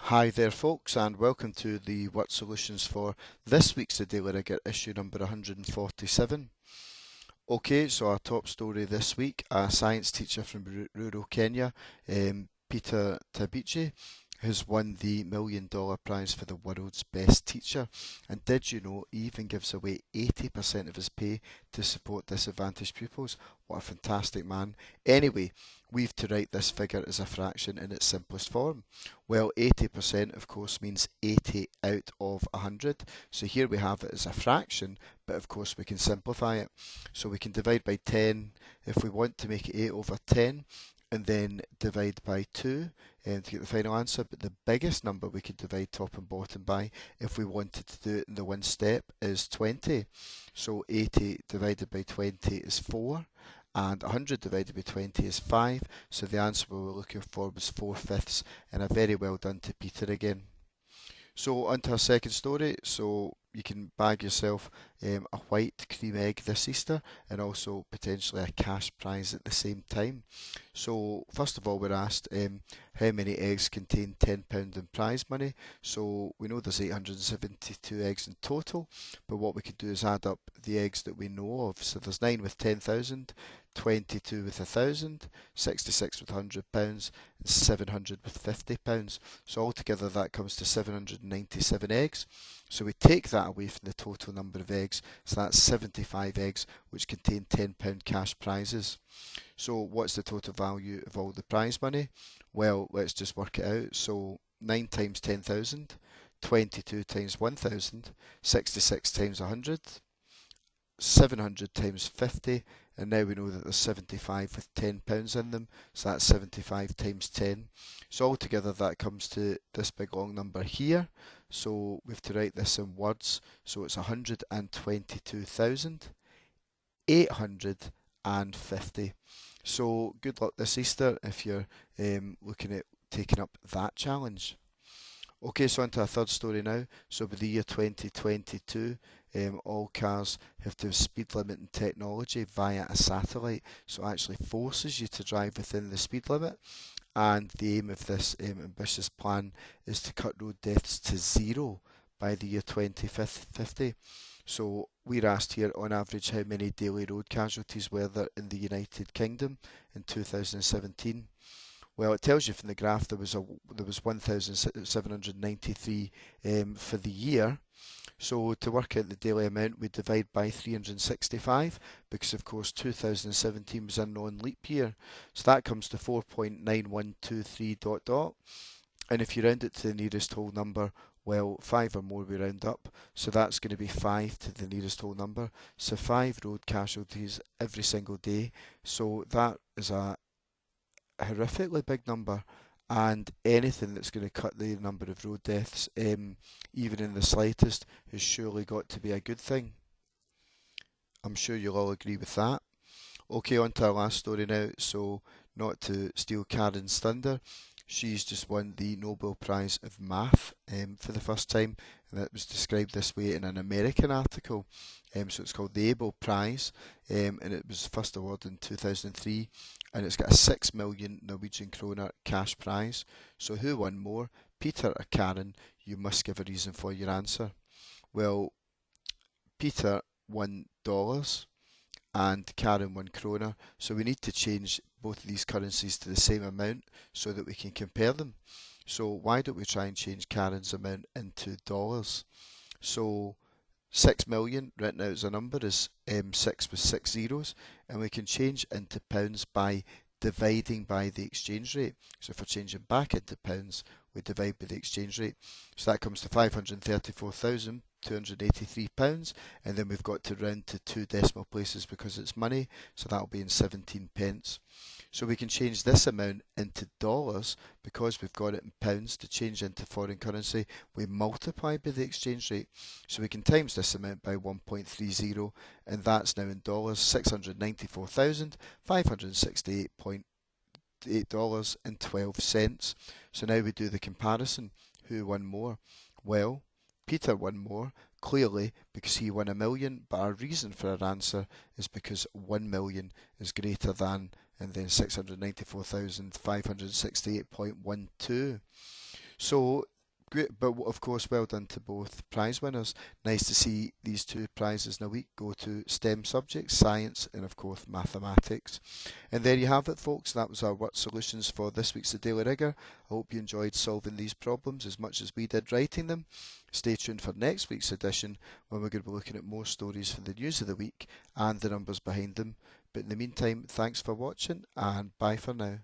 Hi there folks, and welcome to the Word Solutions for this week's The Daily Rigour issue number 147. Okay, so our top story this week, a science teacher from rural Kenya, Peter Tabichi, has won the $1 million prize for the world's best teacher. And did you know he even gives away 80% of his pay to support disadvantaged pupils? What a fantastic man. Anyway, we've to write this figure as a fraction in its simplest form. Well, 80% of course means 80 out of 100. So here we have it as a fraction, but of course we can simplify it. So we can divide by 10 if we want to make it 8 over 10, and then divide by 2 to get the final answer. But the biggest number we could divide top and bottom by, if we wanted to do it in the one step, is 20. So 80 divided by 20 is 4, and 100 divided by 20 is 5. So the answer we were looking for was 4/5, and a very well done to Peter again. So on to our second story. So you can bag yourself a white cream egg this Easter, and also potentially a cash prize at the same time. So first of all, we're asked how many eggs contain £10 in prize money. So we know there's 872 eggs in total, but what we could do is add up the eggs that we know of. So there's 9 with 10,000, 22 with 1,000, 66 with £100, and 700 with £50. So altogether that comes to 797 eggs. So we take that away from the total number of eggs, so that's 75 eggs which contain £10 cash prizes. So what's the total value of all the prize money? Well, let's just work it out. So 9 times 10,000, 22 times 1,000, 66 times 100, 700 times 50, and now we know that there's 75 with £10 in them, so that's 75 times 10. So altogether that comes to this big long number here. So we have to write this in words. So it's 122,850. So good luck this Easter if you're looking at taking up that challenge. Okay, so on to our third story now. So by the year 2022, all cars have to have speed limiting technology via a satellite. So it actually forces you to drive within the speed limit. And the aim of this ambitious plan is to cut road deaths to zero by the year 2050. So we're asked here, on average, how many daily road casualties were there in the United Kingdom in 2017? Well, it tells you from the graph there was 1,793 for the year. So to work out the daily amount, we divide by 365, because of course 2017 was a non-leap year. So that comes to 4.9123 dot dot. And if you round it to the nearest whole number, well, 5 or more we round up. So that's going to be 5 to the nearest whole number. So 5 road casualties every single day. So that is a horrifically big number, and anything that's going to cut the number of road deaths, even in the slightest, has surely got to be a good thing. I'm sure you'll all agree with that. Okay, on to our last story now. So, not to steal Karen's thunder, she's just won the Nobel Prize of Math for the first time, and that was described this way in an American article. So it's called the Abel Prize, and it was first awarded in 2003, and it's got a 6 million Norwegian kroner cash prize. So who won more, Peter or Karen? You must give a reason for your answer. Well, Peter won dollars and Karen 1 kroner. So we need to change both of these currencies to the same amount so that we can compare them. So why don't we try and change Karen's amount into dollars? So 6 million written out as a number is 6 with 6 zeros, and we can change into pounds by dividing by the exchange rate. So if we're changing back into pounds, we divide by the exchange rate. So that comes to £534,283, and then we've got to round to 2 decimal places because it's money, so that'll be in 17 pence. So we can change this amount into dollars because we've got it in pounds. To change into foreign currency, we multiply by the exchange rate. So we can times this amount by 1.30, and that's now in dollars, $694,568.8.12. So now we do the comparison. Who won more? Well, Peter won more, clearly, because he won 1 million, but our reason for our answer is because 1 million is greater than, and then 694,568.12. So Great, but of course, well done to both prize winners. Nice to see these two prizes in a week go to STEM subjects, science, and of course mathematics. And there you have it, folks. That was our word solutions for this week's The Daily Rigour. I hope you enjoyed solving these problems as much as we did writing them. Stay tuned for next week's edition when we're going to be looking at more stories for the news of the week and the numbers behind them. But in the meantime, thanks for watching and bye for now.